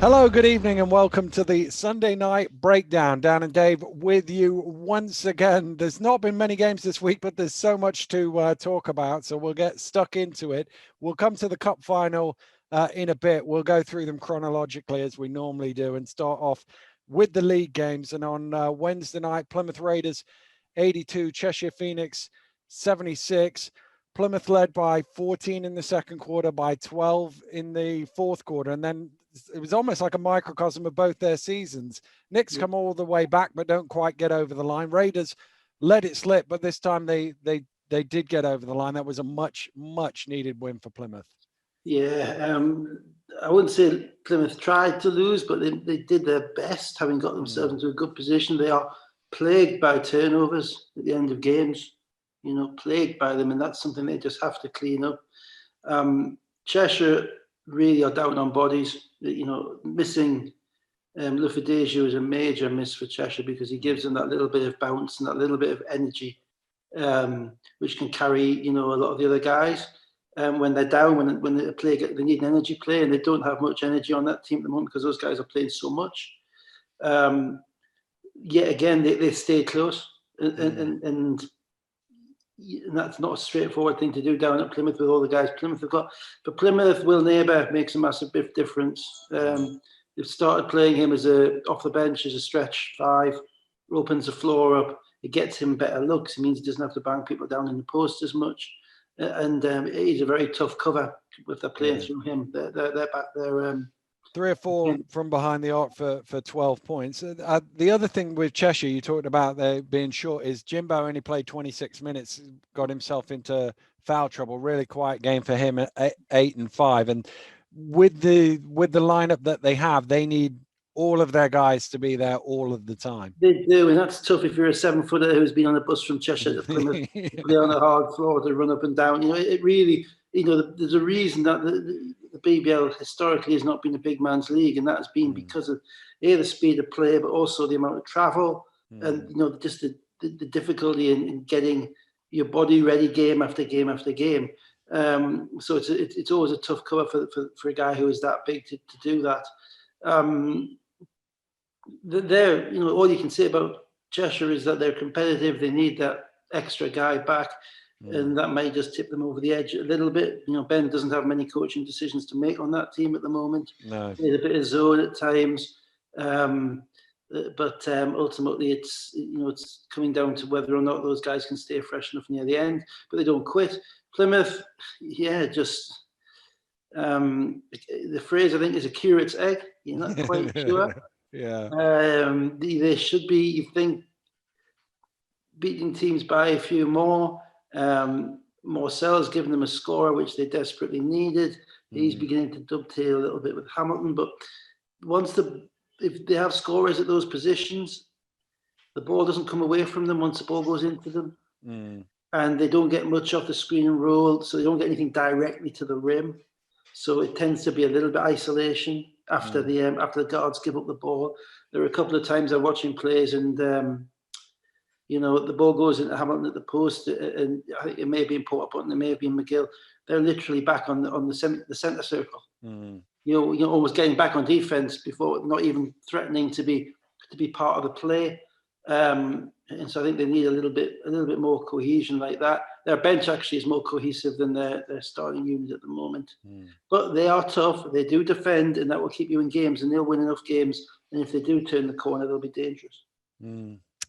Hello, good evening, and welcome to the Sunday night breakdown. Dan and Dave with you once again. There's not been many games this week, but there's so much to talk about, so we'll get stuck into it. We'll come to the cup final in a bit. We'll go through them chronologically as we normally do and start off with the league games. And on Wednesday night, Plymouth Raiders 82, Cheshire Phoenix 76. Plymouth led by 14 in the second quarter, by 12 in the fourth quarter, and then it was almost like a microcosm of both their seasons. Knicks come all the way back, but don't quite get over the line. Raiders let it slip, but this time they did get over the line. That was a much needed win for Plymouth. Yeah, I wouldn't say Plymouth tried to lose, but they did their best, having got themselves into a good position. They are plagued by turnovers at the end of games, plagued by them, and that's something they just have to clean up. Cheshire really are down on bodies. Missing Lufadesio is a major miss for Cheshire because he gives them that little bit of bounce and that little bit of energy, which can carry a lot of the other guys. When they're down, when they play, they need an energy play, and they don't have much energy on that team at the moment because those guys are playing so much. Yet again, they stay close, and that's not a straightforward thing to do down at Plymouth with all the guys Plymouth have got. But Plymouth, Will Neighbour makes a massive difference. They've started playing him as off the bench as a stretch five, opens the floor up. It gets him better looks. It means he doesn't have to bang people down in the post as much. And he's a very tough cover if they're playing through him. They're back there. 3 or 4 from behind the arc for 12 points. The other thing with Cheshire, you talked about they being short, is Jimbo only played 26 minutes, got himself into foul trouble. Really quiet game for him at 8 and 5. And with the lineup that they have, they need all of their guys to be there all of the time. They do, and that's tough if you're a 7-footer who's been on a bus from Cheshire to Plymouth, play on a hard floor to run up and down. It really, there's a reason that the BBL historically has not been a big man's league, and that has been because of the speed of play, but also the amount of travel, and just the difficulty in getting your body ready game after game after game. So it's always a tough cover for a guy who is that big to do that. All you can say about Cheshire is that they're competitive. They need that extra guy back, and that may just tip them over the edge a little bit. Ben doesn't have many coaching decisions to make on that team at the moment. No, There's a bit of zone at times, but ultimately it's coming down to whether or not those guys can stay fresh enough near the end. But they don't quit. Plymouth, just. The phrase I think is a curate's egg. You're not quite sure. Yeah. They should be, you think, beating teams by a few more. Morcell's given them a scorer which they desperately needed. He's beginning to dovetail a little bit with Hamilton, but if they have scorers at those positions, the ball doesn't come away from them once the ball goes into them. And they don't get much off the screen and roll, so they don't get anything directly to the rim. So it tends to be a little bit isolation after the guards give up the ball. There are a couple of times I'm watching plays and the ball goes into Hamilton at the post, and I think it may be in Porter, it may be in McGill. They're literally back on the centre circle. Almost getting back on defense before, not even threatening to be part of the play. And so I think they need a little bit more cohesion like that. Their bench actually is more cohesive than their starting unit at the moment. But they are tough. They do defend, and that will keep you in games, and they'll win enough games. And if they do turn the corner, they'll be dangerous.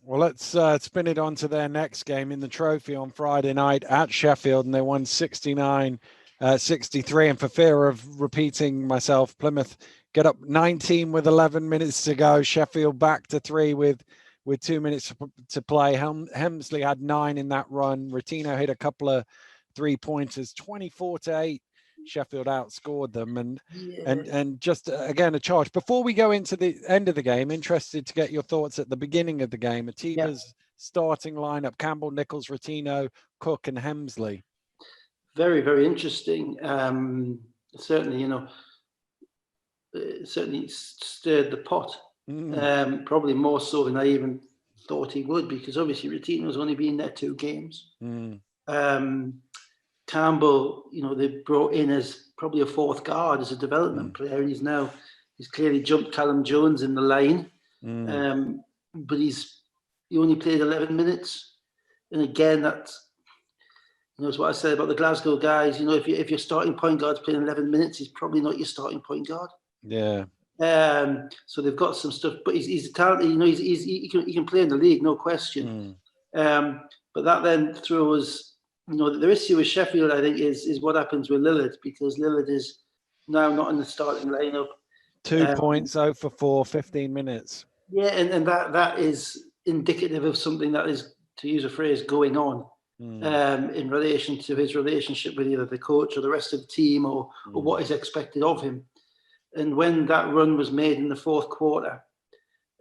Well, let's spin it on to their next game in the trophy on Friday night at Sheffield, and they won 69-63. And for fear of repeating myself, Plymouth get up 19 with 11 minutes to go. Sheffield back to 3 with 2 minutes to play. Hemsley had 9 in that run. Rotino hit a couple of 3-pointers, 24-8. Sheffield outscored them, and just again a charge. Before we go into the end of the game, interested to get your thoughts at the beginning of the game. Atiba's starting lineup: Campbell, Nichols, Rotino, Cook, and Hemsley. Very, very interesting. Certainly, certainly stirred the pot. Probably more so than I even thought he would, because obviously Rotino's only been there 2 games. Campbell, they brought in as probably a 4th guard as a development player, and he's He's clearly jumped Callum Jones in the line, but he only played 11 minutes. And again, that's, it's what I said about the Glasgow guys. If your starting point guard's playing 11 minutes, he's probably not your starting point guard. Yeah. So they've got some stuff, but he's talented. He can play in the league, no question. But that then throws, the issue with Sheffield, I think, is what happens with Lillard, because Lillard is now not in the starting lineup. 2 points, 0 for 4, 15 minutes. Yeah, and that is indicative of something that is, to use a phrase, going on in relation to his relationship with either the coach or the rest of the team, or what is expected of him. And when that run was made in the fourth quarter,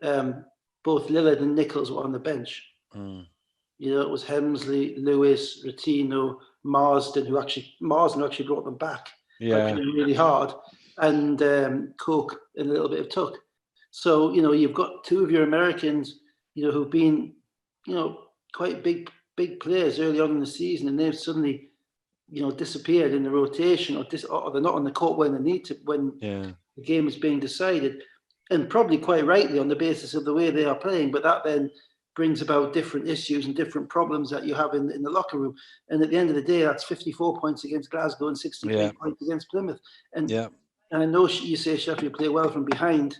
both Lillard and Nichols were on the bench. It was Hemsley, Lewis, Rotino, Marsden who actually brought them back. Yeah, really hard, and Cook and a little bit of Tuck. So you've got two of your Americans, who've been, quite big players early on in the season, and they've suddenly, disappeared in the rotation, or they're not on the court when they need to, when the game is being decided, and probably quite rightly on the basis of the way they are playing. But that then brings about different issues and different problems that you have in the locker room. And at the end of the day, that's 54 points against Glasgow and 63 points against Plymouth. And I know you say Sheffield play well from behind,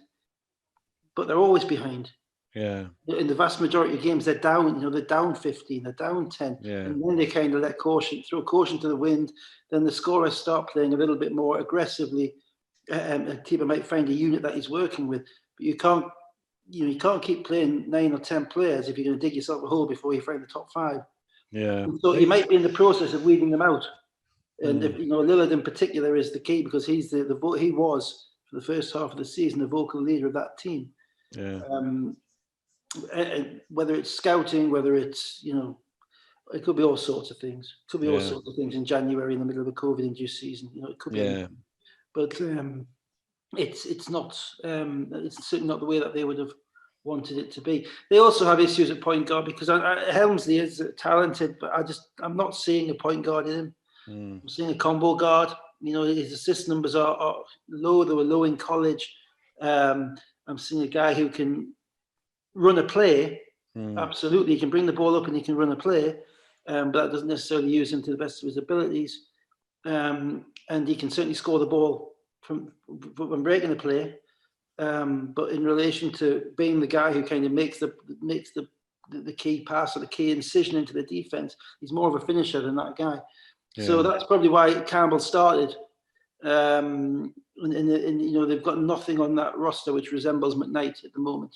but they're always behind. Yeah. In the vast majority of games, they're down. They're down 15, they're down 10, and then they kind of throw caution to the wind. Then the scorers start playing a little bit more aggressively. A team might find a unit that he's working with, but you can't keep playing 9 or 10 players if you're going to dig yourself a hole before you find the top 5. Yeah. And so he might be in the process of weeding them out. And if, Lillard in particular is the key, because he's he was for the first half of the season the vocal leader of that team. Yeah. And whether it's scouting, whether it's it could be all sorts of things. It could be all sorts of things in January in the middle of a COVID-induced season. It could be. Anything. But it's not. It's certainly not the way that they would have wanted it to be. They also have issues at point guard, because Helmsley is talented, but I'm not seeing a point guard in him. I'm seeing a combo guard. His assist numbers are low. They were low in college. I'm seeing a guy who can run a play. Absolutely, he can bring the ball up and he can run a play, but that doesn't necessarily use him to the best of his abilities. And he can certainly score the ball from breaking the play. But in relation to being the guy who kind of makes the key pass or the key incision into the defense, he's more of a finisher than that guy. Yeah. So that's probably why Campbell started. And they've got nothing on that roster which resembles McKnight at the moment.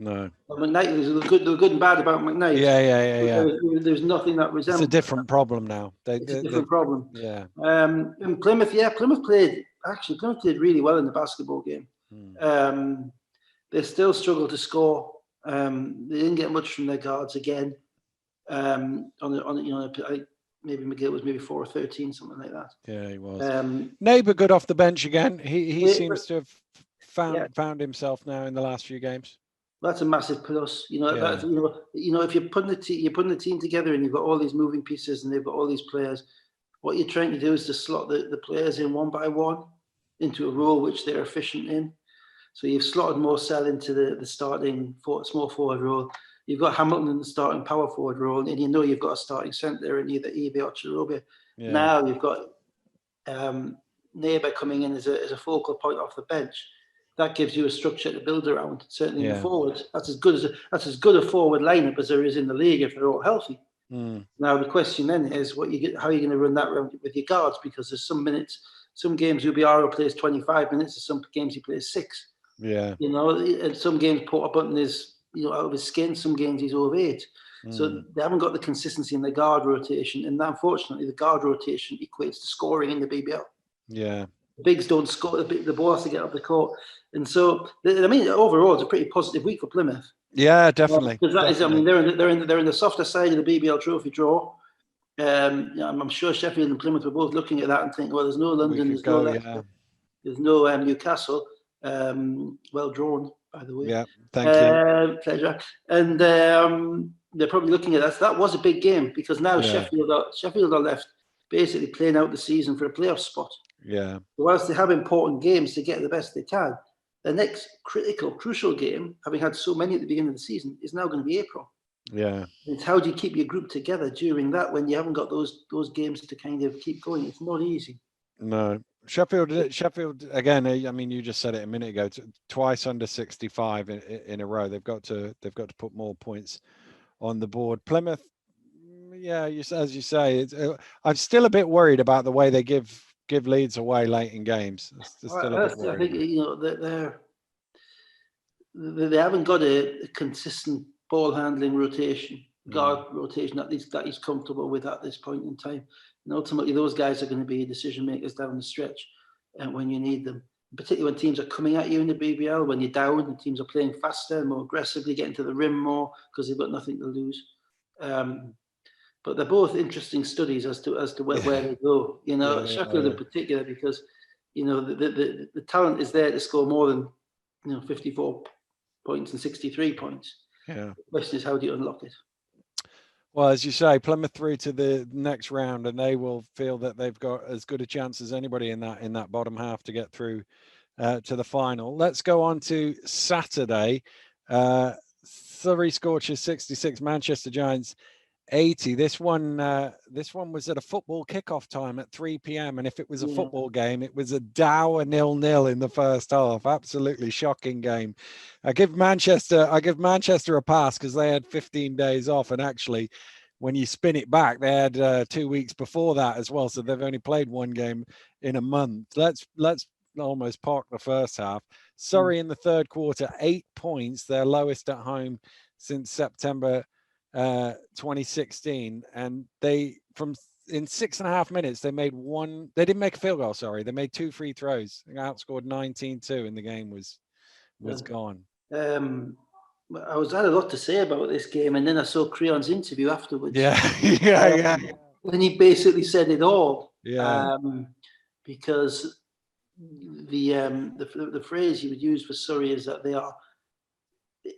No. Well, McKnight, there's the good and bad about McKnight. Yeah. There's nothing that resembles. It's a different problem now. It's a different problem. Yeah. And Plymouth played really well in the basketball game. They still struggle to score. They didn't get much from their guards again. Maybe McGill was maybe 4 or 13, something like that. Yeah, he was. Neighbour good off the bench again. He seems to have found himself now in the last few games. That's a massive plus. If you're putting the team together and you've got all these moving pieces and they've got all these players, what you're trying to do is to slot the players in one by one into a role which they're efficient in. So you've slotted Morsell into the starting small forward role. You've got Hamilton in the starting power forward role, and you've got a starting centre in either Ebe or Chirobe. Yeah. Now you've got Neighbour coming in as a focal point off the bench. That gives you a structure to build around. Certainly in the forwards, that's as good a forward lineup as there is in the league if they're all healthy. Now the question then is how are you going to run that around with your guards? Because there's some games Ubiaro plays 25 minutes, and some games he plays 6. Yeah. And some games Porter Button is out of his skin. Some games he's over 8. So they haven't got the consistency in the guard rotation, and unfortunately, the guard rotation equates to scoring in the BBL. Yeah, the bigs don't score. The ball has to get up the court, and so overall, it's a pretty positive week for Plymouth. Yeah, definitely. Because they're in the softer side of the BBL Trophy draw. I'm sure Sheffield and Plymouth were both looking at that and thinking, well, there's no London, there's no Leicester, there's no Newcastle. Well drawn, by the way. Yeah, thank you. Pleasure. And they're probably looking at that. So that was a big game, because now Sheffield are left basically playing out the season for a playoff spot. Yeah. So whilst they have important games to get the best they can, the next crucial game, having had so many at the beginning of the season, is now going to be April. Yeah. It's how do you keep your group together during that when you haven't got those games to kind of keep going? It's not easy. No. Sheffield again. I mean, you just said it a minute ago. Twice under 65 in a row. They've got to put more points on the board. Plymouth, yeah, as you say, I'm still a bit worried about the way they give leads away late in games. Still a bit worried. I think they haven't got a consistent ball handling rotation, guard rotation that he's comfortable with at this point in time. And ultimately, those guys are going to be decision makers down the stretch, and when you need them, particularly when teams are coming at you in the BBL, when you're down, and teams are playing faster, more aggressively, getting to the rim more because they've got nothing to lose. But they're both interesting studies as to where they go. Sheffield in particular, because the talent is there to score more than 54 points and 63 points. Yeah. The question is, how do you unlock it? Well, as you say, Plymouth through to the next round, and they will feel that they've got as good a chance as anybody in that bottom half to get through to the final. Let's go on to Saturday. Surrey Scorchers 66, Manchester Giants 80. This one was at a football kickoff time at 3 p.m. and if it was a football game, it was a dour 0-0 in the first half. Absolutely shocking game. I give Manchester a pass because they had 15 days off, and actually, when you spin it back, they had 2 weeks before that as well, so they've only played one game in a month. Let's almost park the first half. Surrey in the third quarter, 8 points, their lowest at home since September 2016, and in 6.5 minutes they didn't make a field goal, they made 2 free throws. They outscored 19-2 and the game was gone. I had a lot to say about this game, and then I saw Creon's interview afterwards. When he basically said it all. Because the phrase he would use for Surrey is that they are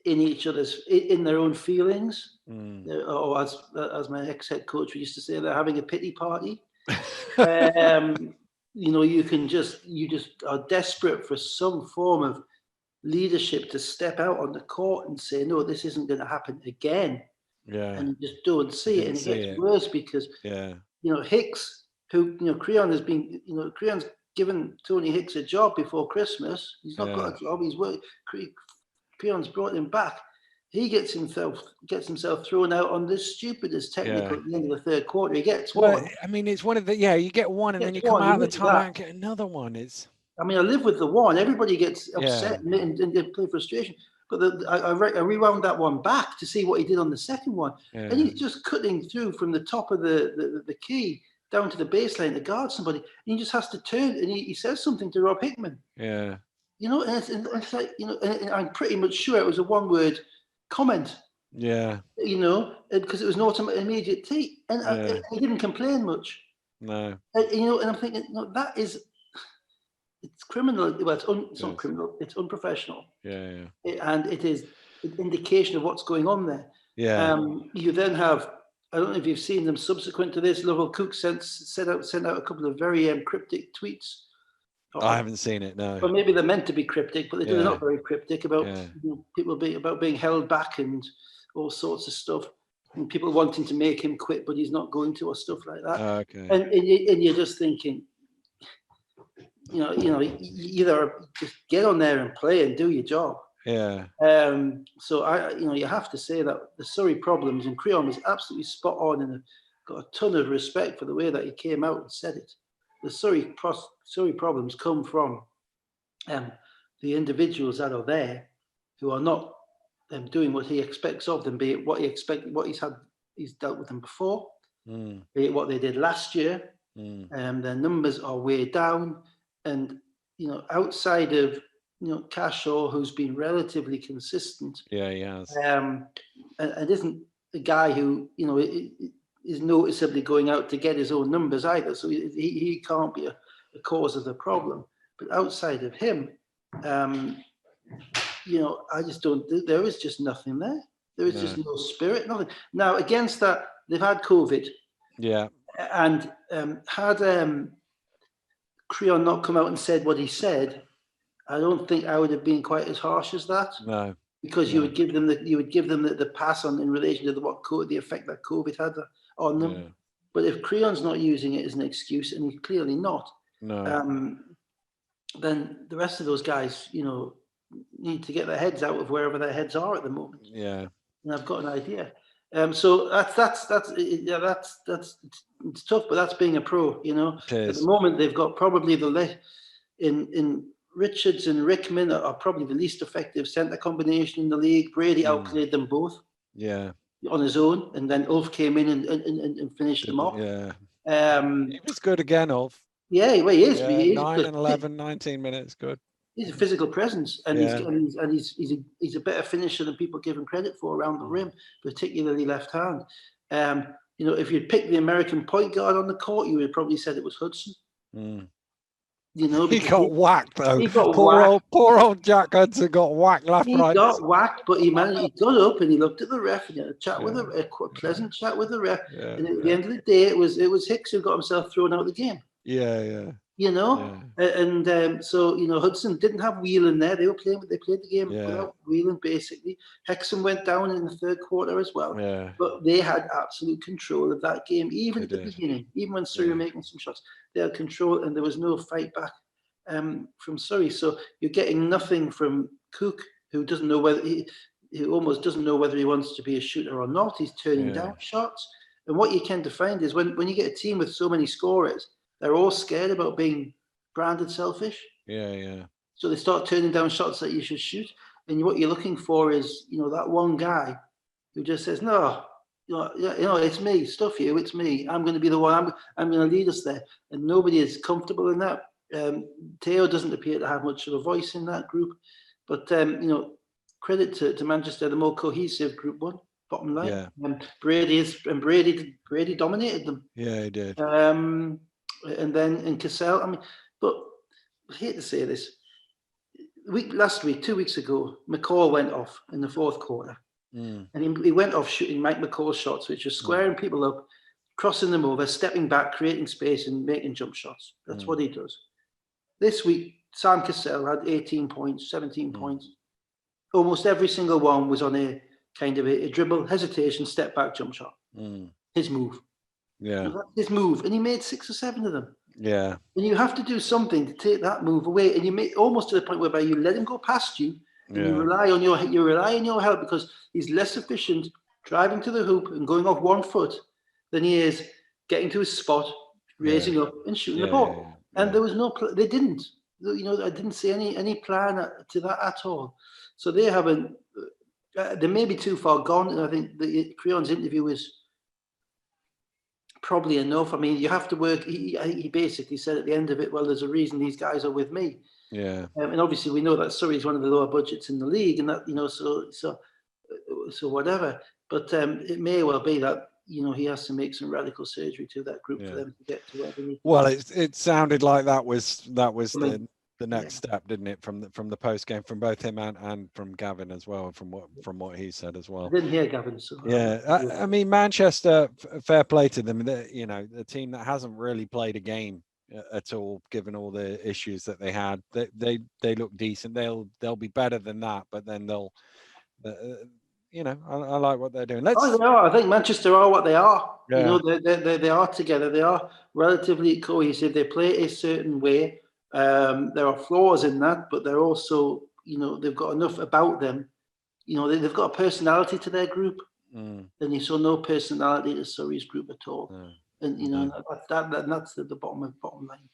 in their own feelings, or as my ex-head coach used to say, they're having a pity party. You just are desperate for some form of leadership to step out on the court and say, no, this isn't going to happen again. And you just don't see it, and it gets worse because Hicks, who Creon Creon's given Tony Hicks a job before Christmas. He's not got a job. He's worked. Creon's brought him back. He gets himself thrown out on the stupidest technical at the end of the third quarter. He gets one. I mean, it's one of the you get one, and then you come out of the timeout and get another one. I live with the one. Everybody gets upset and they play frustration. But I rewound that one back to see what he did on the second one, and he's just cutting through from the top of the key down to the baseline to guard somebody, and he just has to turn, and he says something to Rob Hickman. And it's like, and I'm pretty much sure it was a one-word comment. Because it was an immediate tee, and he didn't complain much. No. And I'm thinking, that is, it's criminal. Well, it's not criminal. It's unprofessional. And it is an indication of what's going on there. You then have, I don't know if you've seen them subsequent to this, Lovell Cook sent out a couple of very cryptic tweets. I haven't seen it, no. Well, maybe they're meant to be cryptic, but they're not very cryptic about people being held back and all sorts of stuff, and people wanting to make him quit, but he's not going to, or stuff like that. And you're just thinking, you either just get on there and play and do your job. So you have to say that the Surrey problems, and Creon was absolutely spot on, and got a ton of respect for the way that he came out and said it. The Surrey problems come from the individuals that are there who are not doing what he expects of them, be it what he's dealt with them before, be it what they did last year. Their numbers are way down, and outside of Cashore, who's been relatively consistent, he has, and isn't a guy who is noticeably going out to get his own numbers either, so he can't be a cause of the problem. But outside of him, I just don't. There is just nothing there. There is just no spirit, nothing. Now against that, they've had COVID. And had Creon not come out and said what he said, I don't think I would have been quite as harsh as that. No. Because no. you would give them the pass on in relation to the effect that COVID had on them. Yeah. But if Creon's not using it as an excuse, and he's clearly not, No. then the rest of those guys, need to get their heads out of wherever their heads are at the moment. Yeah. And I've got an idea. So that's it's tough, but that's being a pro. At the moment they've got probably in Richards and Rickman are probably the least effective centre combination in the league. Brady outplayed them both. Yeah. On his own, and then Ulf came in and finished them off. Yeah. He was good again, Ulf. Yeah, well, he is. Yeah, he is 9 and 11, 19 minutes, good. He's a physical presence, and he's a better finisher than people give him credit for around the rim, particularly left hand. If you'd picked the American point guard on the court, you would have probably said it was Hudson. He got whacked though. He got poor old Jack Hudson got whacked left, right. He got whacked, but he got up and he looked at the ref and he had a chat with a pleasant chat with the ref. And at the end of the day, it was Hicks who got himself thrown out of the game. Yeah. And so Hudson didn't have Whelan there. They played the game without Whelan basically. Hexham went down in the third quarter as well. But they had absolute control of that game, even at the beginning, even when Surrey were making some shots. They had control and there was no fight back from Surrey. So you're getting nothing from Cook, who doesn't know whether he almost doesn't know whether he wants to be a shooter or not. He's turning down shots. And what you tend to find is when you get a team with so many scorers, they're all scared about being branded selfish. Yeah. So they start turning down shots that you should shoot. And what you're looking for is, that one guy who just says, no, it's me, stuff you, it's me. I'm going to be the one, I'm going to lead us there. And nobody is comfortable in that. Teo doesn't appear to have much of a voice in that group. But, credit to Manchester, the more cohesive group one, bottom line. Yeah. Brady dominated them. Yeah, he did. And then in Cassell, but I hate to say this. Last week, 2 weeks ago, McCall went off in the fourth quarter. And he went off shooting Mike McCall shots, which are squaring people up, crossing them over, stepping back, creating space and making jump shots. That's what he does. This week, Sam Cassell had 18 points, 17 points. Almost every single one was on a kind of a dribble, hesitation, step back, jump shot. His move. Yeah. His move. And he made 6 or 7 of them. Yeah. And you have to do something to take that move away. And you make almost to the point whereby you let him go past you. And you rely on your help, because he's less efficient driving to the hoop and going off 1 foot than he is getting to his spot, raising up and shooting the ball. And there was they didn't. I didn't see any plan to that at all. So they haven't. They may be too far gone. And I think Creon's interview was probably enough. You have to work. He basically said at the end of it, well, there's a reason these guys are with me. Yeah. And obviously we know that Surrey is one of the lower budgets in the league, and that so whatever. But it may well be that he has to make some radical surgery to that group for them to get to where they need. Well, it sounded like that was the next step, didn't it? From the post game, from both him and from Gavin as well, from what he said as well. I didn't hear Gavin. So Manchester, fair play to them. The team that hasn't really played a game at all, given all the issues that they had. They look decent. They'll be better than that, but then they'll. I like what they're doing. I think Manchester are what they are. Yeah. They are together. They are relatively cohesive. They play a certain way. There are flaws in that, but they're also, they've got enough about them. They've got a personality to their group, and you saw no personality to Surrey's group at all. And that's the bottom line.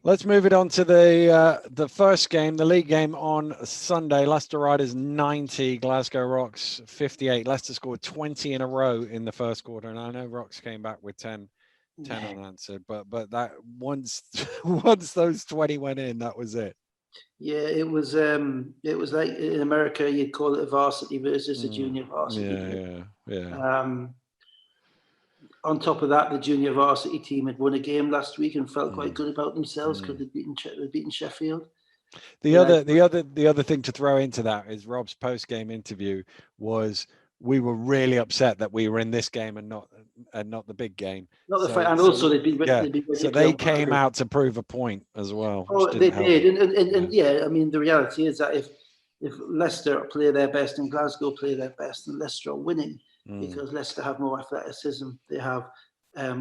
Let's move it on to the first game, the league game on Sunday. Leicester Riders 90, Glasgow Rocks 58. Leicester scored 20 in a row in the first quarter, and I know Rocks came back with 10 unanswered, but that once those 20 went in, that was it. Yeah, it was like in America you'd call it a varsity versus a junior varsity. Yeah. On top of that, the junior varsity team had won a game last week and felt quite good about themselves because they'd beaten Sheffield. The other thing to throw into that is Rob's post-game interview was we were really upset that we were in this game and not the big game. Not the fight, and also they'd been ready so to they came out to prove a point as well. Oh, they did, and yeah, I mean, the reality is that if Leicester play their best and Glasgow play their best, and Leicester are winning because Leicester have more athleticism, they have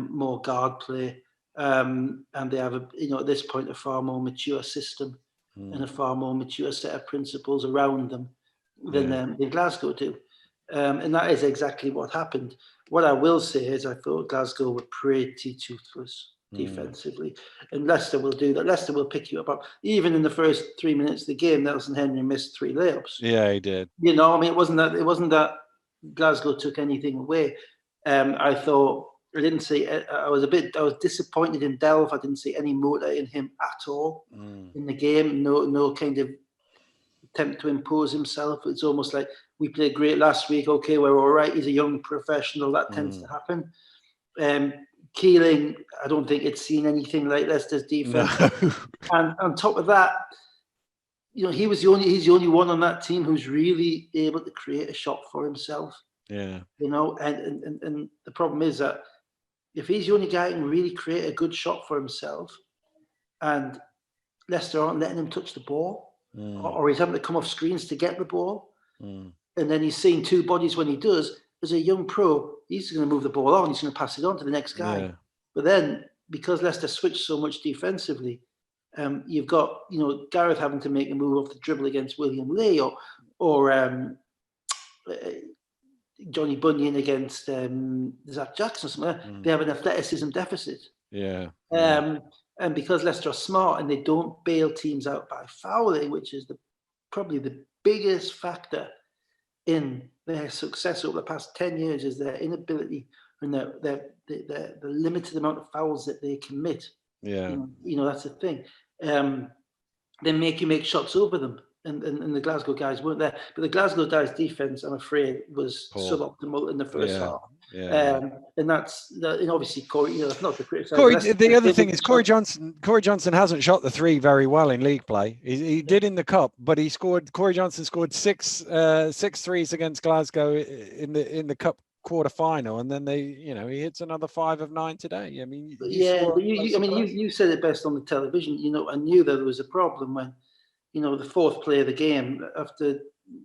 more guard play, and they have at this point a far more mature system and a far more mature set of principles around them than Glasgow do. And that is exactly what happened. What I will say is I thought Glasgow were pretty toothless defensively, and Leicester will do that. Leicester will pick you up. Even in the first 3 minutes of the game, Nelson Henry missed 3 layups. Yeah, he did. I mean, it wasn't that Glasgow took anything away. I thought I didn't see. I was disappointed in Delve. I didn't see any motor in him at all in the game. No kind of attempt to impose himself. It's almost like we played great last week. Okay, we're all right. He's a young professional. That tends to happen. Keeling, I don't think it's seen anything like Leicester's defense. No. And on top of that, he's the only one on that team who's really able to create a shot for himself. Yeah. And the problem is that if he's the only guy who can really create a good shot for himself, and Leicester aren't letting him touch the ball, or he's having to come off screens to get the ball, and then he's seeing 2 bodies when he does. As a young pro, he's going to move the ball on. He's going to pass it on to the next guy. Yeah. But then, because Leicester switched so much defensively, you've got Gareth having to make a move off the dribble against William Lee, or Johnny Bunyan against Zach Jackson. Something. They have an athleticism deficit. Yeah. And because Leicester are smart and they don't bail teams out by fouling, which is probably the biggest factor in their success over the past 10 years, is their inability and the limited amount of fouls that they commit. Yeah. That's the thing. They make you make shots over them. And the Glasgow guys weren't there. But the Glasgow guys' defense, I'm afraid, was suboptimal in the first half. Yeah. And obviously Corey, that's not to criticize. Corey, the other thing is Corey Johnson hasn't shot the 3 very well in league play. He did in the cup, but Corey Johnson scored 6 threes against Glasgow in the cup quarter final, and then he hits another 5 of 9 today. I mean, you said it best on the television. I knew that there was a problem when the 4th play of the game, after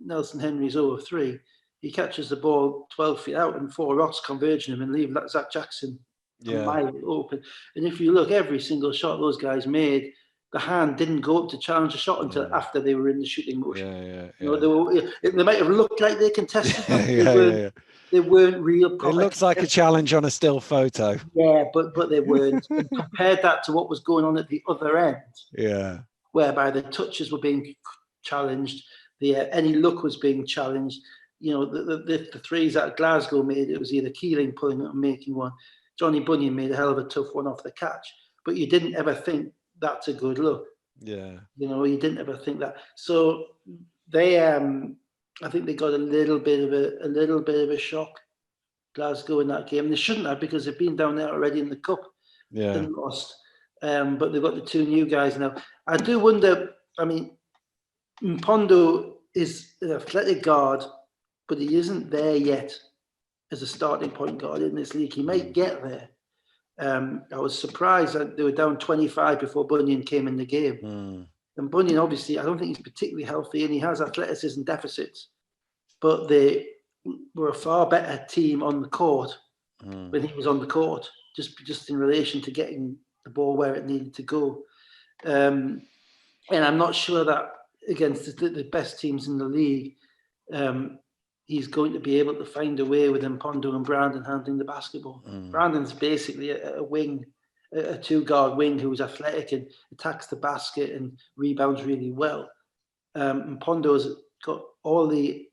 Nelson Henry's over 3, he catches the ball 12 feet out and 4 rocks converge on him and leave Zach Jackson a mile open. And if you look, every single shot those guys made, the hand didn't go up to challenge the shot until after they were in the shooting motion. They might have looked like they contested, but they weren't real. It looks like a challenge on a still photo. Yeah, but they weren't. And compared that to what was going on at the other end. Whereby the touches were being challenged, any look was being challenged. The threes that Glasgow made, it was either Keeling pulling it and making one. Johnny Bunyan made a hell of a tough one off the catch, but you didn't ever think that's a good look. Yeah. You didn't ever think that. So they, I think they got a little bit of a shock, Glasgow, in that game. They shouldn't have, because they've been down there already in the cup and lost. But they've got the 2 new guys now. I do wonder. I mean, Mpondo is an athletic guard, but he isn't there yet as a starting point guard in this league. He might get there. I was surprised that they were down 25 before Bunyan came in the game. And Bunyan, obviously, I don't think he's particularly healthy, and he has athleticism deficits. But they were a far better team on the court when he was on the court, just in relation to getting the ball where it needed to go. And I'm not sure that against the best teams in the league, he's going to be able to find a way with Mpondo and Brandon handling the basketball. Brandon's basically a wing, a 2-guard wing who's athletic and attacks the basket and rebounds really well. Mpondo's got all the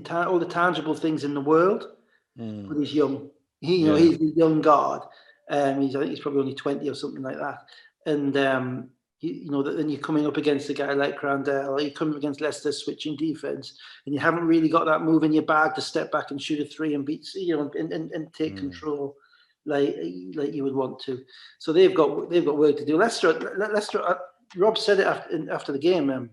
tangible things in the world, but he's young. He's a young guard. I think he's probably only 20 or something like that. And then you're coming up against a guy like Crandell, or you're coming up against Leicester switching defense, and you haven't really got that move in your bag to step back and shoot a 3 and beat, and take control like you would want to. So they've got work to do. Leicester. Rob said it after the game.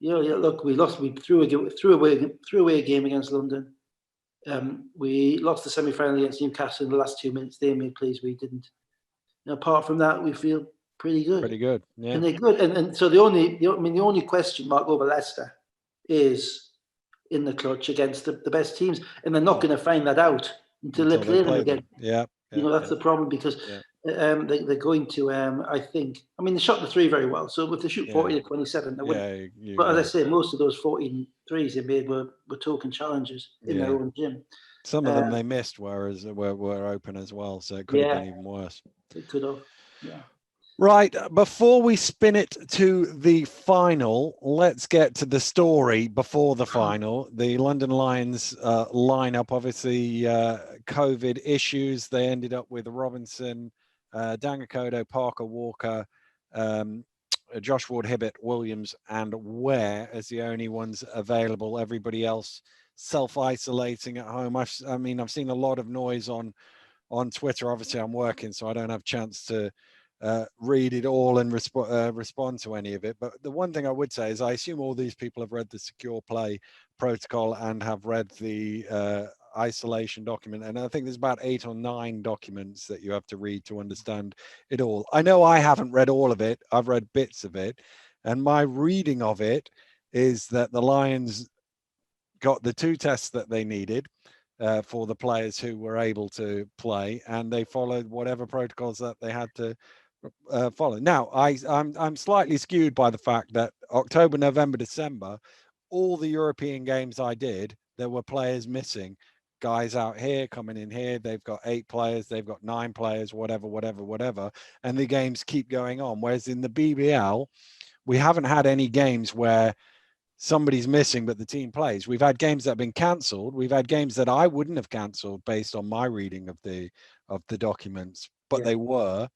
Look, we lost. We threw away a game against London. We lost the semi-final against Newcastle in the last 2 minutes. They made plays we didn't. Apart from that, we feel pretty good. Pretty good, yeah. And they're good. And so the only question mark over Leicester is in the clutch against the best teams, and they're not going to find that out until they play them again. Yeah. That's the problem, because they're going to. I think. I mean, they shot the three very well. So if they shoot 40 to 27, they wouldn't. But as I say, most of those 43s they made were token challenges in their own gym. Some of them they missed, whereas were open as well. So it could have been even worse. It could have. Yeah. Right, before we spin it to the final, let's get to the story before the final. The London Lions lineup, obviously COVID issues. They ended up with Robinson, Dangakodo, Parker, Walker, Josh Ward-Hibbett, Williams and Ware as the only ones available. Everybody else self-isolating at home. I've seen a lot of noise on Twitter. Obviously, I'm working, so I don't have a chance to read it all and respond to any of it. But the one thing I would say is I assume all these people have read the secure play protocol and have read the isolation document. And I think there's about 8 or 9 documents that you have to read to understand it all. I know I haven't read all of it. I've read bits of it. And my reading of it is that the Lions got the 2 tests that they needed for the players who were able to play, and they followed whatever protocols that they had to follow. Now, I'm slightly skewed by the fact that October, November, December, all the European games I did, there were players missing. Guys out here coming in here, they've got 8 players, they've got 9 players, whatever, and the games keep going on. Whereas in the BBL, we haven't had any games where somebody's missing but the team plays. We've had games that have been cancelled. We've had games that I wouldn't have cancelled based on my reading of the documents, but they were.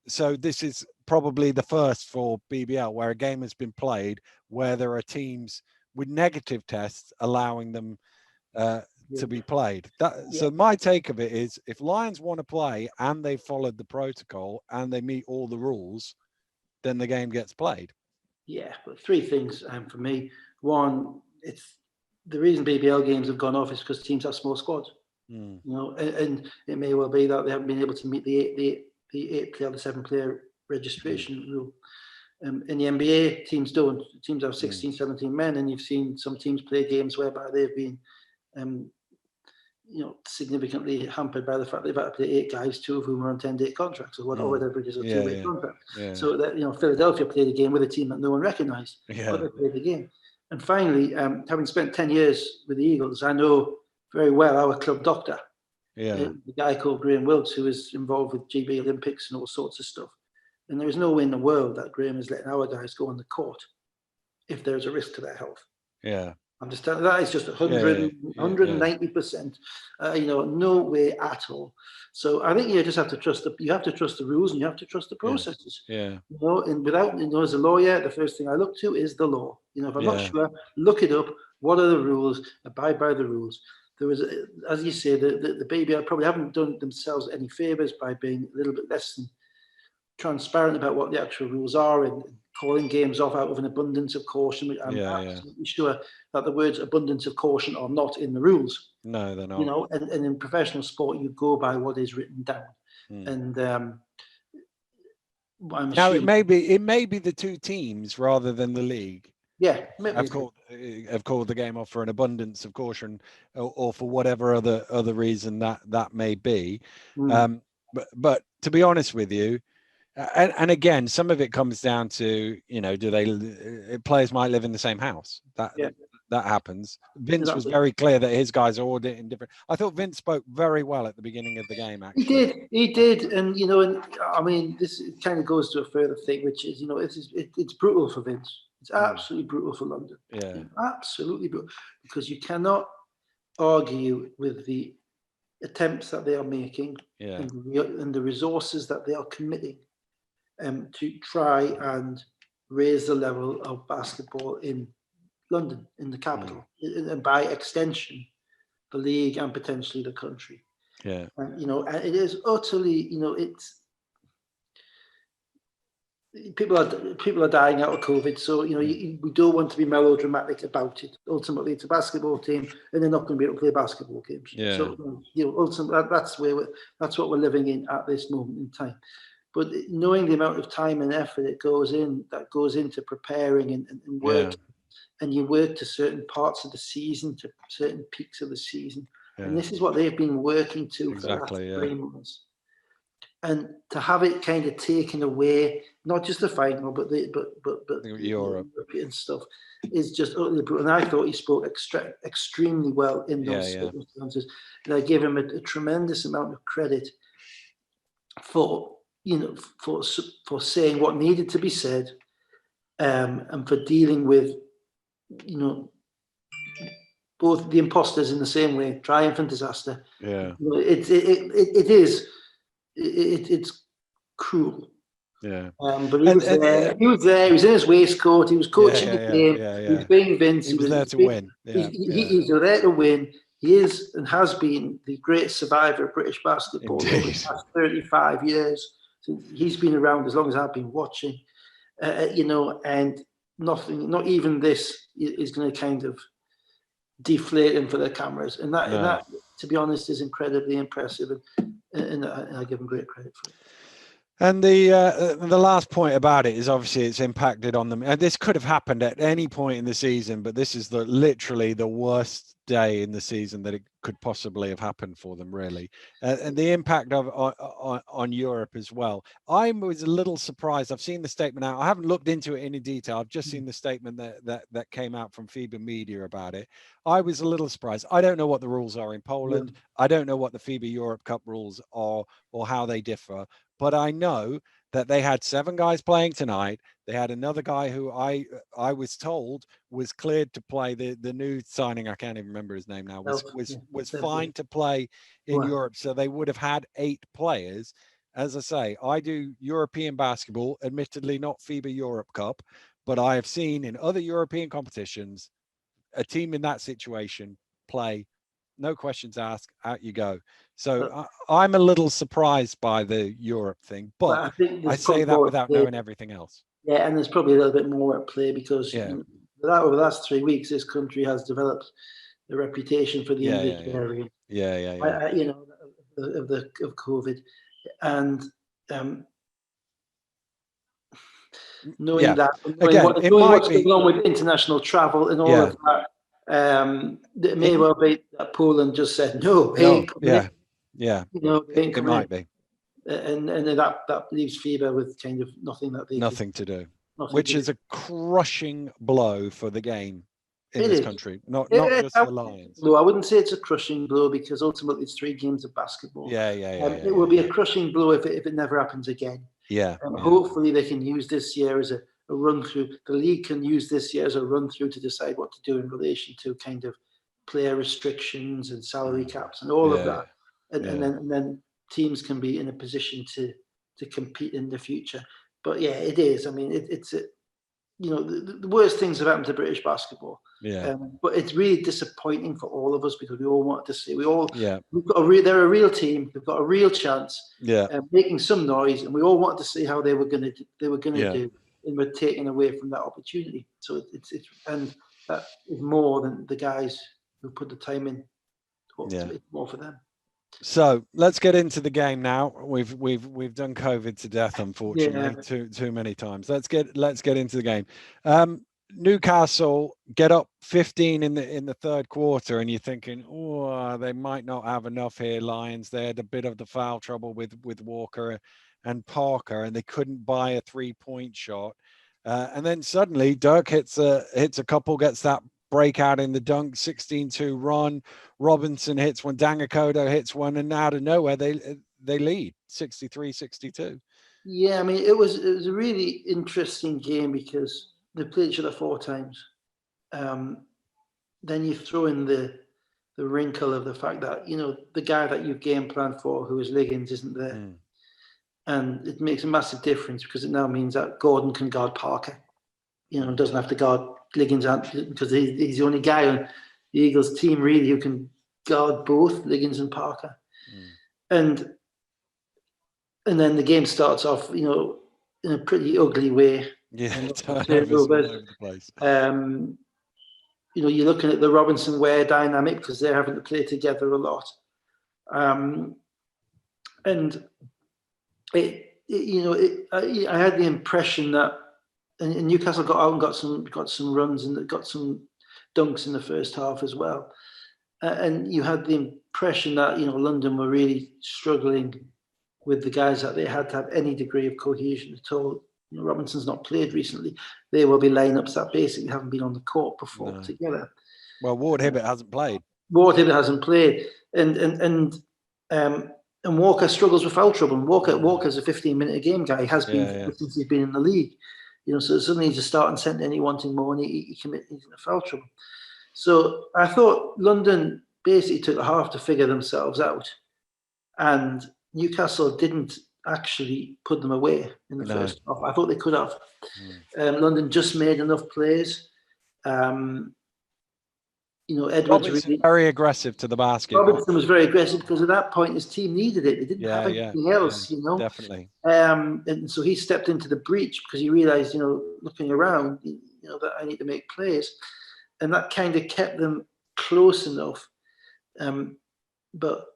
So this is probably the first for BBL where a game has been played where there are teams with negative tests allowing them to be played. So my take of it is, if Lions want to play and they followed the protocol and they meet all the rules, then the game gets played. Yeah, but 3 things for me. One, it's the reason BBL games have gone off is because teams have small squads. And it may well be that they haven't been able to meet the 8-player, the 7-player registration rule. In the NBA, teams don't. Teams have 16, 17 men, and you've seen some teams play games whereby they've been, significantly hampered by the fact they've had to play 8 guys, 2 of whom are on 10-day contracts or whatever it is, or 2-way contract. So that Philadelphia played a game with a team that no one recognised, but they played the game. And finally, having spent 10 years with the Eagles, I know very well our club doctor, the guy called Graham Wilkes, who is involved with GB Olympics and all sorts of stuff. And there is no way in the world that Graham is letting our guys go on the court if there's a risk to their health. I'm just telling you, that is just 190%. No way at all. So I think you just have to trust the rules, and you have to trust the processes. And without, as a lawyer, the first thing I look to is the law. If I'm not sure, look it up. What are the rules? Abide by the rules. There was, as you say, the BBL probably haven't done themselves any favors by being a little bit less than transparent about what the actual rules are and calling games off out of an abundance of caution. I'm absolutely sure that the words abundance of caution are not in the rules. No, they're not. And in professional sport, you go by what is written down. And now it may be the 2 teams rather than the league. I've called the game off for an abundance of caution, or for whatever other reason that may be. But to be honest with you, and again, some of it comes down to, players might live in the same house. That happens. Vince was very clear that his guys are all in different. I thought Vince spoke very well at the beginning of the game. Actually, he did, and I mean, this kind of goes to a further thing, which is, it's brutal for Vince. It's absolutely brutal for London. Absolutely brutal, because you cannot argue with the attempts that they are making and the resources that they are committing to try and raise the level of basketball in London, in the capital, and by extension, the league and potentially the country. And it is utterly, people are dying out of COVID, so we don't want to be melodramatic about it. Ultimately, it's a basketball team, and they're not going to be able to play basketball games. Yeah. So ultimately, that's what we're living in at this moment in time. But knowing the amount of time and effort that goes into preparing and work, and you work to certain parts of the season, to certain peaks of the season, and this is what they've been working to for the last 3 months. And to have it kind of taken away, not just the final, but the European stuff, is just utterly brutal. And I thought he spoke extremely well in those circumstances. And I give him a tremendous amount of credit for saying what needed to be said, and for dealing with both the imposters in the same way, triumph and disaster. Yeah, it's cruel. Yeah. But he was there. He was there. He was in his waistcoat. He was coaching the game. He was being Vince. He was there to win. He's there to win. He is and has been the greatest survivor of British basketball over the past 35 years. So he's been around as long as I've been watching. And nothing, not even this, is going to kind of deflate him for the cameras. And that, to be honest, is incredibly impressive. And I give him great credit for it. And the last point about it is obviously it's impacted on them. And this could have happened at any point in the season, but this is literally the worst day in the season that it could possibly have happened for them, really. And the impact on Europe as well. I was a little surprised. I've seen the statement out. I haven't looked into it in any detail. I've just seen the statement that came out from FIBA Media about it. I was a little surprised. I don't know what the rules are in Poland. I don't know what the FIBA Europe Cup rules are or how they differ. But I know that they had 7 guys playing tonight. They had another guy who I was told was cleared to play. The new signing, I can't even remember his name now, was fine to play in Europe. So they would have had 8 players. As I say, I do European basketball, admittedly not FIBA Europe Cup, but I have seen in other European competitions a team in that situation play, no questions asked, out you go. So I'm a little surprised by the Europe thing, but I say that without knowing everything else. Yeah, and there's probably a little bit more at play because over the last 3 weeks, this country has developed a reputation for the English variant. Of COVID, and knowing that, what's going on with international travel and all of that. It may well be that Poland just said no. It might be, and that leaves FIBA with kind of nothing to do, which is a crushing blow for the game in this country. Not just the Lions. No, I wouldn't say it's a crushing blow because ultimately it's 3 games of basketball. It will be a crushing blow if it never happens again. Hopefully they can use this year as a run through. The league can use this year as a run through to decide what to do in relation to kind of player restrictions and salary caps and all of that, and then teams can be in a position to compete in the future. But it is. I mean, it's the worst things have happened to British basketball. But it's really disappointing for all of us because we all want to see. They're a real team. They've got a real chance. Making some noise, and we all wanted to see how they were going to do. And we're taken away from that opportunity. So it's and that is more than the guys who put the time in. It's more for them. So let's get into the game now. We've done COVID to death, unfortunately, too many times. Let's get into the game. Newcastle get up 15 in the third quarter, and you're thinking, oh, they might not have enough here. Lions. They had a bit of the foul trouble with Walker and Parker, and they couldn't buy a 3-point shot. And then suddenly Dirk hits a couple, gets that breakout in the dunk, 16-2 run. Robinson hits one, Dangakodo hits one, and out of nowhere they lead 63-62. Yeah, I mean it was a really interesting game because they played each other 4 times. Then you throw in the wrinkle of the fact that the guy that you game plan for, who is Liggins, isn't there. And it makes a massive difference because it now means that Gordon can guard Parker. Doesn't have to guard Liggins because he's the only guy on the Eagles team really who can guard both Liggins and Parker. And then the game starts off, in a pretty ugly way. Yeah, turnovers all over the place. You're looking at the Robinson-Ware dynamic because they're having to play together a lot. And I had the impression that and Newcastle got out and got some runs and got some dunks in the first half as well. And you had the impression that London were really struggling with the guys, that they had to have any degree of cohesion at all. Robinson's not played recently. There will be lineups that basically haven't been on the court before together. Well, Ward Hibbert hasn't played. And Walker struggles with foul trouble. And Walker's a 15-minute a game guy. He has been since he's been in the league. So suddenly he's a starting centre and he wanting more, and he's in the foul trouble. So I thought London basically took a half to figure themselves out, and Newcastle didn't actually put them away in the first half. I thought they could have. London just made enough plays. Edwards Robinson very aggressive to the basket. Robinson was very aggressive because at that point his team needed it. They didn't have anything else, Definitely. And so he stepped into the breach because he realized, looking around, that I need to make plays, and that kind of kept them close enough. But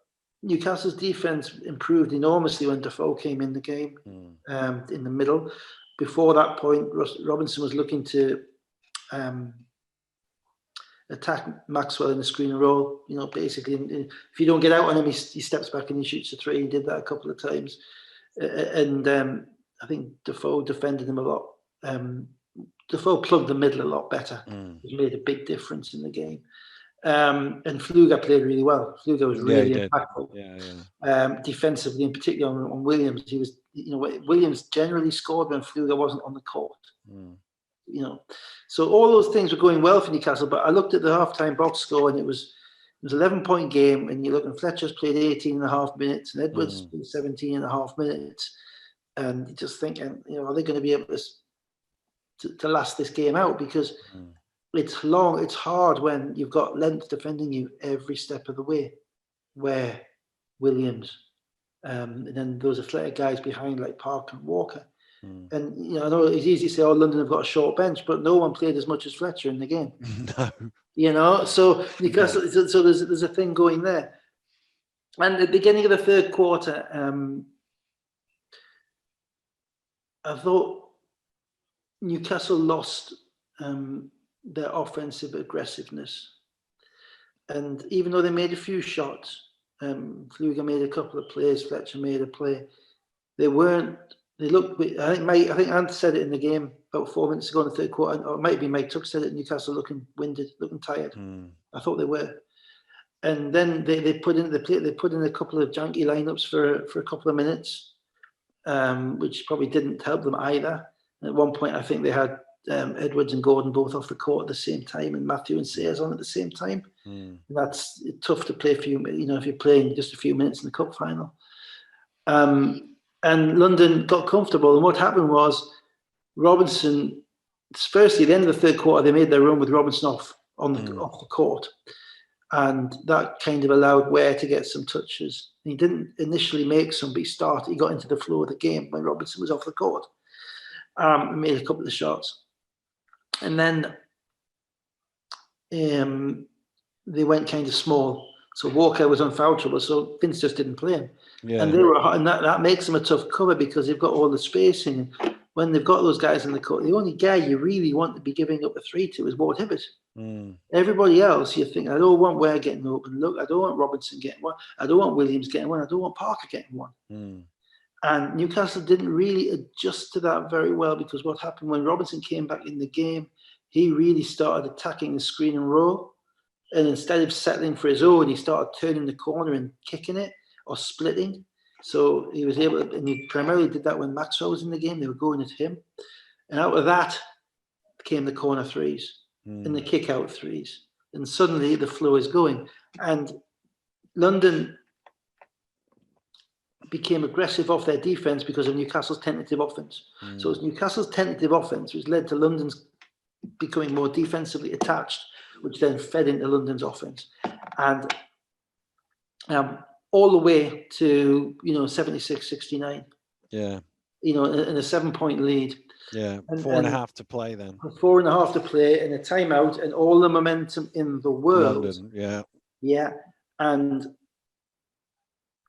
Newcastle's defense improved enormously when Defoe came in the game, in the middle. Before that point, Robinson was looking to attack Maxwell in the screen and roll. Basically, if you don't get out on him, he steps back and he shoots a three. He did that a couple of times, and I think Defoe defended him a lot. Defoe plugged the middle a lot better. He made a big difference in the game. And Fluger played really well. Fluger was really impactful. Defensively, in particular on Williams, he was. Williams generally scored when Fluger wasn't on the court. So all those things were going well for Newcastle. But I looked at the halftime box score, and it was an 11-point game. And you look, and Fletcher's played 18 and a half minutes, and Edwards played 17 and a half minutes. And you're just thinking, are they going to be able to last this game out? Because it's long, it's hard when you've got length defending you every step of the way. Where Williams, and then those athletic guys behind like Park and Walker. And I know it's easy to say, London have got a short bench, but no one played as much as Fletcher in the game. No. So Newcastle, so there's a thing going there. And at the beginning of the third quarter, I thought Newcastle lost their offensive aggressiveness. And even though they made a few shots, Fluger made a couple of plays, Fletcher made a play, they looked. I think Ant said it in the game about 4 minutes ago in the third quarter, or it might be Mike Tuck said it. Newcastle looking winded, looking tired. I thought they were, and then they put in a couple of janky lineups for a couple of minutes, which probably didn't help them either. At one point, I think they had Edwards and Gordon both off the court at the same time, and Matthew and Sayers on at the same time. And that's tough to play if you're playing just a few minutes in the cup final. And London got comfortable. And what happened was Robinson, firstly, at the end of the third quarter, they made their run with Robinson off the court. And that kind of allowed Ware to get some touches. He didn't initially make some, but he got into the flow of the game when Robinson was off the court. Made a couple of shots. And then they went kind of small. So Walker was on foul trouble, so Vince just didn't play him. And that makes them a tough cover because they've got all the spacing. And when they've got those guys in the court, the only guy you really want to be giving up a three to is Ward Hibbert. Everybody else, you think, I don't want Ware getting open. Look, I don't want Robinson getting one. I don't want Williams getting one. I don't want Parker getting one. And Newcastle didn't really adjust to that very well, because what happened when Robinson came back in the game, he really started attacking the screen and roll. And instead of settling for his own, he started turning the corner and kicking it or splitting. So he was able to, and he primarily did that when Maxwell was in the game. They were going at him. And out of that came the corner threes and the kick out threes. And suddenly the flow is going. And London became aggressive off their defense because of Newcastle's tentative offense. So it's Newcastle's tentative offense, which led to London's becoming more defensively attached, which then fed into London's offense. And all the way to, 76-69. Yeah. in a 7-point lead. Yeah, four and a half to play then. 4.5 to play and a timeout and all the momentum in the world. London, yeah. Yeah. And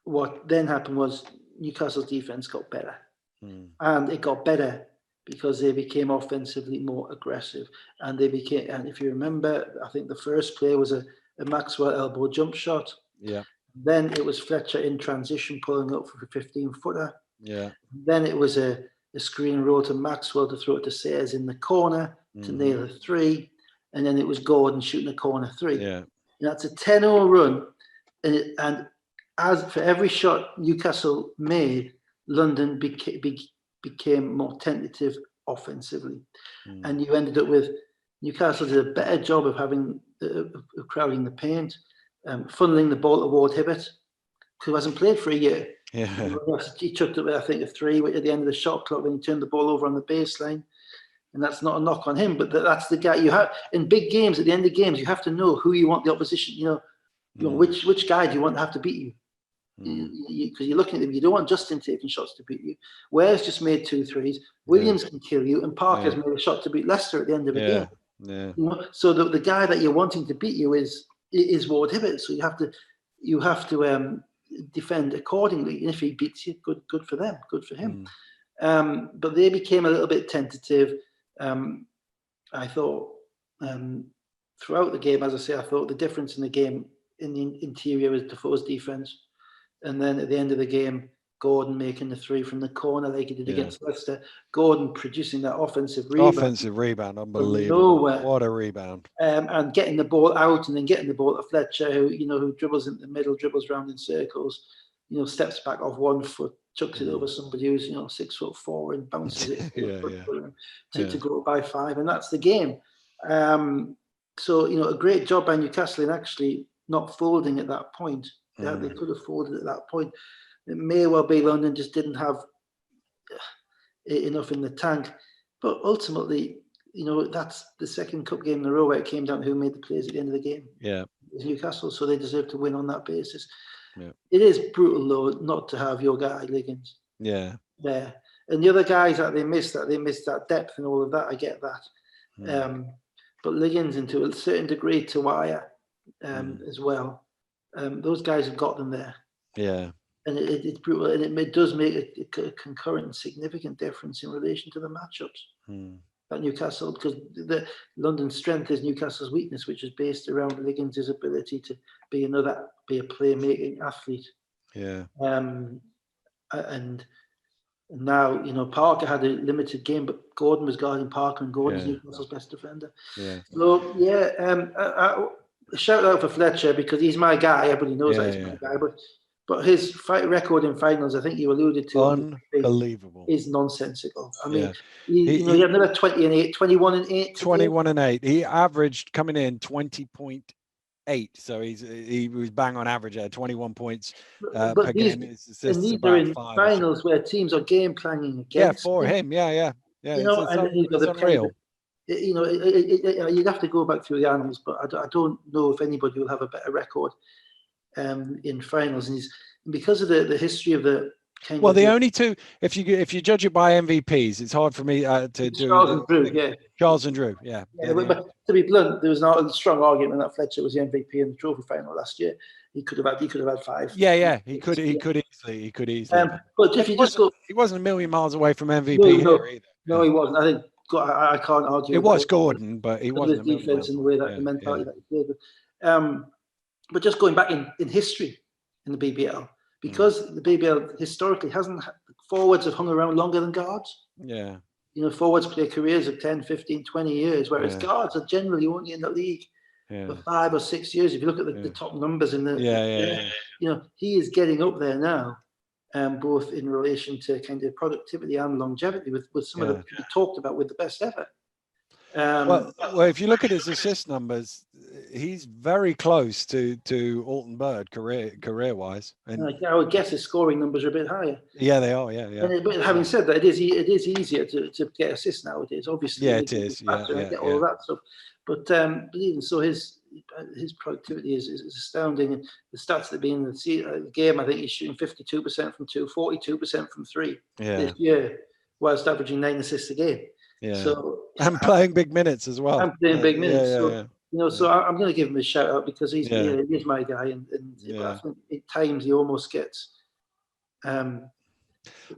what then happened was Newcastle's defense got better. And it got better because they became offensively more aggressive. And if you remember, I think the first play was a Maxwell elbow jump shot. Yeah. Then it was Fletcher in transition pulling up for a 15-footer. Yeah. Then it was a screen roll to Maxwell to throw it to Sayers in the corner to nail a 3. And then it was Gordon shooting a corner 3. Yeah. And that's a 10-0 run. And as for every shot Newcastle made, London became more tentative offensively. And you ended up with Newcastle did a better job of crowding the paint, funneling the ball toward Hibbert, who hasn't played for a year. Yeah. He chucked up, I think, a 3 at the end of the shot clock when he turned the ball over on the baseline. And that's not a knock on him, but that's the guy you have in big games. At the end of games, you have to know who you want the opposition. Which guy do you want to have to beat you? Because you're looking at them, you don't want Justin taking shots to beat you. Ware's just made 2 threes. Williams can kill you, and Parker's made a shot to beat Leicester at the end of the game. Yeah. So the guy that you're wanting to beat you is Ward Hibbert. So you have to defend accordingly. And if he beats you, good for them, good for him. But they became a little bit tentative. I thought throughout the game, as I say, I thought the difference in the game in the interior was Defoe's defense. And then at the end of the game, Gordon making the 3 from the corner like he did against Leicester. Gordon producing that offensive rebound. Unbelievable. What a rebound. And getting the ball out and then getting the ball to Fletcher, who dribbles in the middle, dribbles around in circles, steps back off 1 foot, chucks it over somebody who's 6'4" and bounces it to go by 5, and that's the game. So a great job by Newcastle in actually not folding at that point. They could have folded at that point. It may well be London just didn't have enough in the tank, but ultimately, that's the second cup game in a row where it came down to who made the plays at the end of the game. Yeah, it's Newcastle, so they deserve to win on that basis. Yeah. It is brutal though not to have your guy Liggins. Yeah. There, and the other guys that they missed that depth and all of that. I get that, but Liggins, and to a certain degree, Tawaya as well. Those guys have got them there. Yeah. And it's brutal, and it does make a concurrent significant difference in relation to the matchups at Newcastle, because the London's strength is Newcastle's weakness, which is based around Liggins' ability to be a playmaking athlete. Yeah. And now, Parker had a limited game, but Gordon was guarding Parker, and Gordon's Newcastle's best defender. Yeah. So shout out for Fletcher, because he's my guy. Everybody knows that he's my guy, but his fight record in finals, I think you alluded to, unbelievable, is nonsensical. I mean, he had another 21 and 8. 21 and 8. He averaged coming in 20.8. So he was bang on average at 21 points per game. His assists these are in finals where teams are game planning against. For him. Yeah. It's unreal. You'd have to go back through the annals, but I don't know if anybody will have a better record in finals, and because of the history of the kind of. The only two, if you judge it by MVPs, it's hard for me to do. Charles and Drew, But to be blunt, there was not a strong argument that Fletcher was the MVP in the trophy final last year. He could have had 5. He could easily. But if you just go, he wasn't a million miles away from MVP here either. No, he wasn't. I think I can't argue. It was Gordon, but he wasn't. His defense and the way that the mentality that he played. But just going back in history in the BBL, because the BBL historically forwards have hung around longer than guards. Yeah. Forwards play careers of 10, 15, 20 years, whereas guards are generally only in the league for 5 or 6 years. If you look at the top numbers in the, he is getting up there now, both in relation to kind of productivity and longevity with some of the people talked about with the best ever. If you look at his assist numbers, he's very close to Alton Bird career wise. And I would guess his scoring numbers are a bit higher. Yeah, they are. Yeah. But having said that, it is easier to get assists nowadays. Obviously, it is. Get all that stuff. But even so, his his productivity is astounding. And the stats at the beginning of the game, I think he's shooting 52% from 2, 42% from 3 this year, whilst averaging 9 assists a game. Yeah. So and playing big minutes as well. I'm playing big minutes. Yeah. So I'm going to give him a shout out because he's my guy, and Yeah. I think at times he almost gets.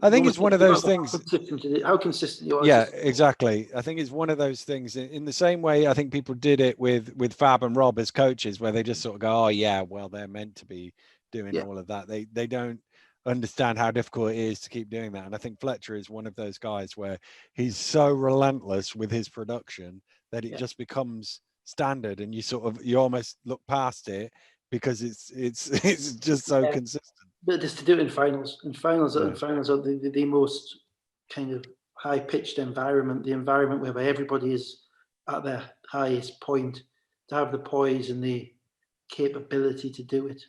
I think it's one of those things. How consistent you are. Yeah, exactly. I think it's one of those things. In the same way, I think people did it with Fab and Rob as coaches, where they just sort of go, "Oh yeah, well they're meant to be doing all of that." They don't understand how difficult it is to keep doing that. And I think Fletcher is one of those guys where he's so relentless with his production that it just becomes standard, and you almost look past it because it's just so consistent. But just to do it in finals, finals are the most kind of high-pitched environment, the environment whereby everybody is at their highest point, to have the poise and the capability to do it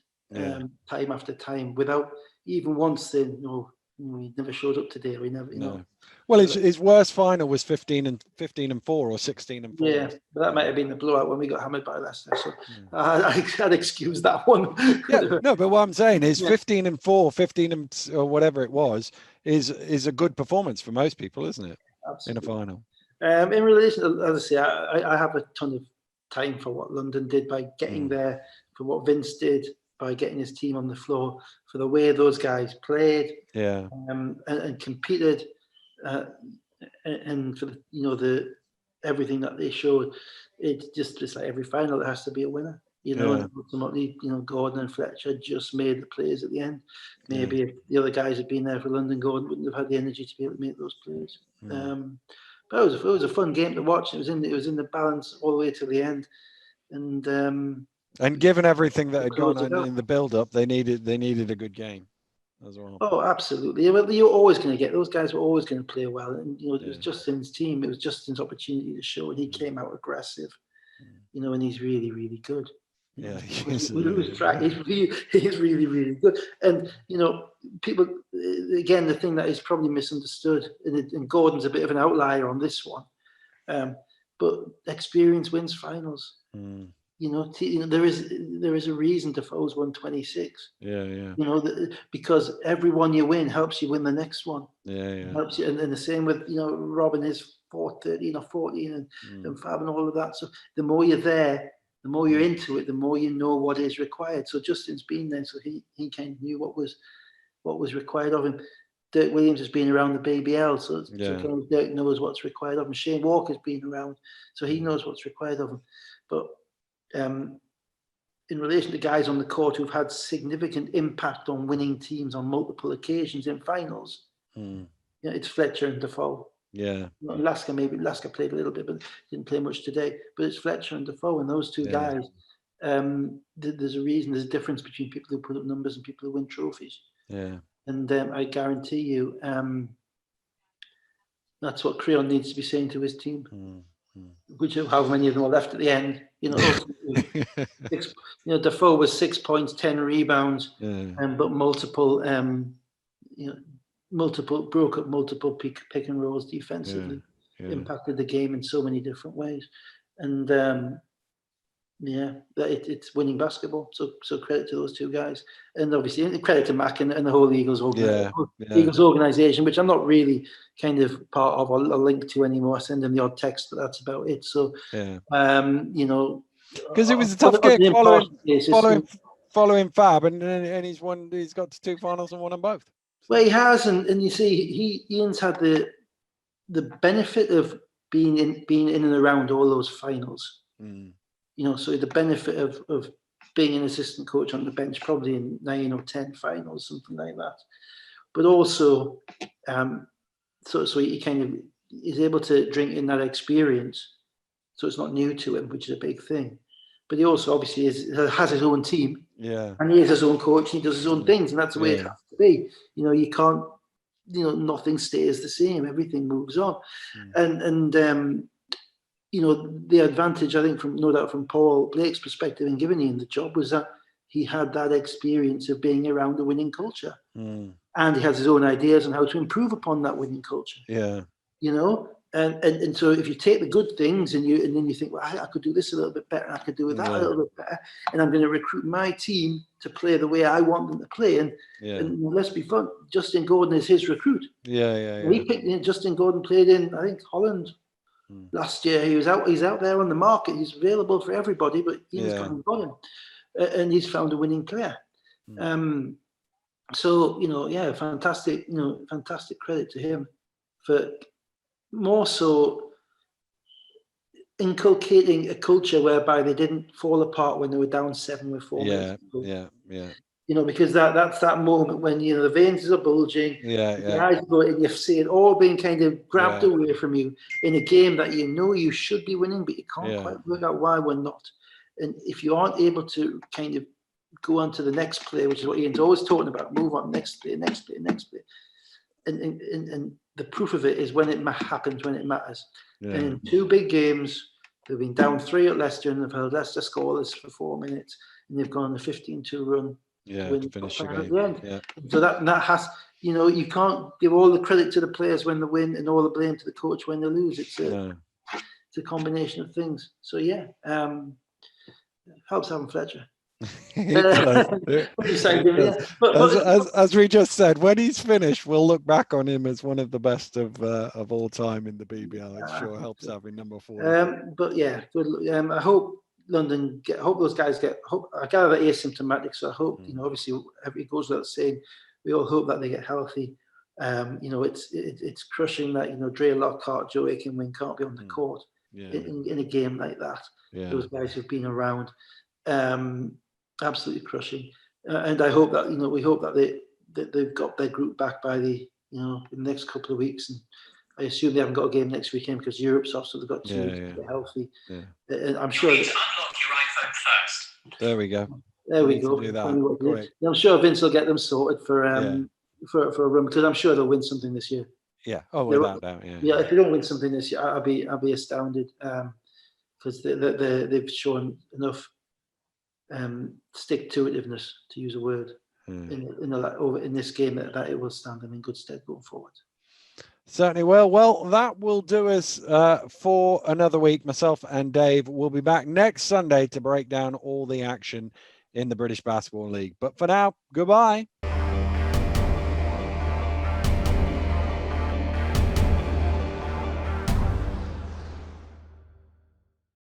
time after time without even once saying, no, he never showed up today, or he never, Well, his worst final was 15 and 4 or 16 and 4. Yeah, but that might have been the blowout when we got hammered by Leicester. So I'd excuse that one. No, but what I'm saying is 15 and 4, 15 and or whatever it was, is a good performance for most people, isn't it? Absolutely. In a final. In relation to, as I say, I have a ton of time for what London did by getting there, for what Vince did by getting his team on the floor, for the way those guys played, and competed, and for the everything that they showed. It's like every final there has to be a winner, and ultimately, Gordon and Fletcher just made the plays at the end. Maybe if the other guys had been there for London, Gordon wouldn't have had the energy to be able to make those plays. But it was a fun game to watch. It was in the balance all the way to the end, and given everything that had gone on in the build-up, they needed a good game as well. Oh, absolutely. Well, you're always going to get those guys were always going to play well, and it was Justin's team. It was Justin's opportunity to show, and he came out aggressive. And he's really, really good. Yeah, we lose track. He's really, really good. And people, again, the thing that is probably misunderstood, and Gordon's a bit of an outlier on this one, but experience wins finals. There is a reason Defoe's won 26. Because every one you win helps you win the next one. Helps you, and the same with Rob and his 13 or 14 and Fab and all of that. So the more you're there, the more you're into it, the more you know what is required. So Justin's been there, so he kind of knew what was required of him. Dirk Williams has been around the BBL, so kind of Dirk knows what's required of him. Shane Walker's been around, so he knows what's required of him. But in relation to guys on the court who've had significant impact on winning teams on multiple occasions in finals, it's Fletcher and Defoe. Lasker played a little bit, but didn't play much today. But it's Fletcher and Defoe, and those two guys. There's a reason. There's a difference between people who put up numbers and people who win trophies. And I guarantee you, that's what Creon needs to be saying to his team. Which however many of them are left at the end, Defoe was 6 points, 10 rebounds, but multiple broke up multiple pick and rolls defensively, impacted the game in so many different ways, and it's winning basketball. So credit to those two guys, and obviously credit to Mac and the whole Eagles organization, which I'm not really kind of part of or linked to anymore. I send them the odd text, but that's about it. So because it was a tough gig following Fab, and he's got to 2 finals and won them both. Well, he has, and you see, Ian's had the benefit of being in and around all those finals. So the benefit of being an assistant coach on the bench, probably in 9 or 10 finals, something like that. But also, so he kind of is able to drink in that experience. So it's not new to him, which is a big thing. But he also obviously has his own team. And he is his own coach, and he does his own things, and that's the way it has to be. You can't, nothing stays the same. Everything moves on. And the advantage, I think, from Paul Blake's perspective in giving Ian the job was that he had that experience of being around a winning culture. And he has his own ideas on how to improve upon that winning culture. And so if you take the good things and then you think, well, I could do this a little bit better, I could do that a little bit better, and I'm going to recruit my team to play the way I want them to play. And let's be fun, Justin Gordon is his recruit. He picked Justin Gordon, played in, I think, Holland last year. He's out there on the market. He's available for everybody, but he's gone and got him, and he's found a winning career. So fantastic, fantastic credit to him for more so inculcating a culture whereby they didn't fall apart when they were down 7 with 4 minutes. Because that's that moment when the veins are bulging, the eyes go, and you see it all being kind of grabbed away from you in a game that you should be winning, but you can't quite work out why we're not. And if you aren't able to kind of go on to the next play, which is what Ian's always talking about, move on, next play. And the proof of it is when it happens, when it matters. And in 2 big games, they've been down 3 at Leicester, and they've held Leicester scoreless for 4 minutes, and they've gone on a 15-2 run. To finish the game. At the end. So that has, you can't give all the credit to the players when they win and all the blame to the coach when they lose. It's a combination of things. So helps having Fletcher. As we just said, when he's finished, we'll look back on him as one of the best of all time in the BBL. It sure helps having number 4. But good. I hope London hope those guys I gather they're asymptomatic, so I hope obviously it goes without saying, we all hope that they get healthy. It's crushing that Dre Lockhart, Joe Akinwin can't be on the court in a game like that. Those guys who've been around. Absolutely crushing, and I hope that we hope that they've got their group back by the in the next couple of weeks, and I assume they haven't got a game next weekend because Europe's off, so they've got 2 weeks to get healthy. And I'm sure. Unlock your iPhone first. There we go. There we go. I'm sure Vince will get them sorted for a run, because I'm sure they'll win something this year. Without doubt. If they don't win something this year, I'll be astounded, because they've shown enough stick-to-itiveness, to use a word, in this game that it will stand them in good stead going forward. Certainly will. Well, that will do us for another week. Myself and Dave will be back next Sunday to break down all the action in the British Basketball League. But for now, goodbye.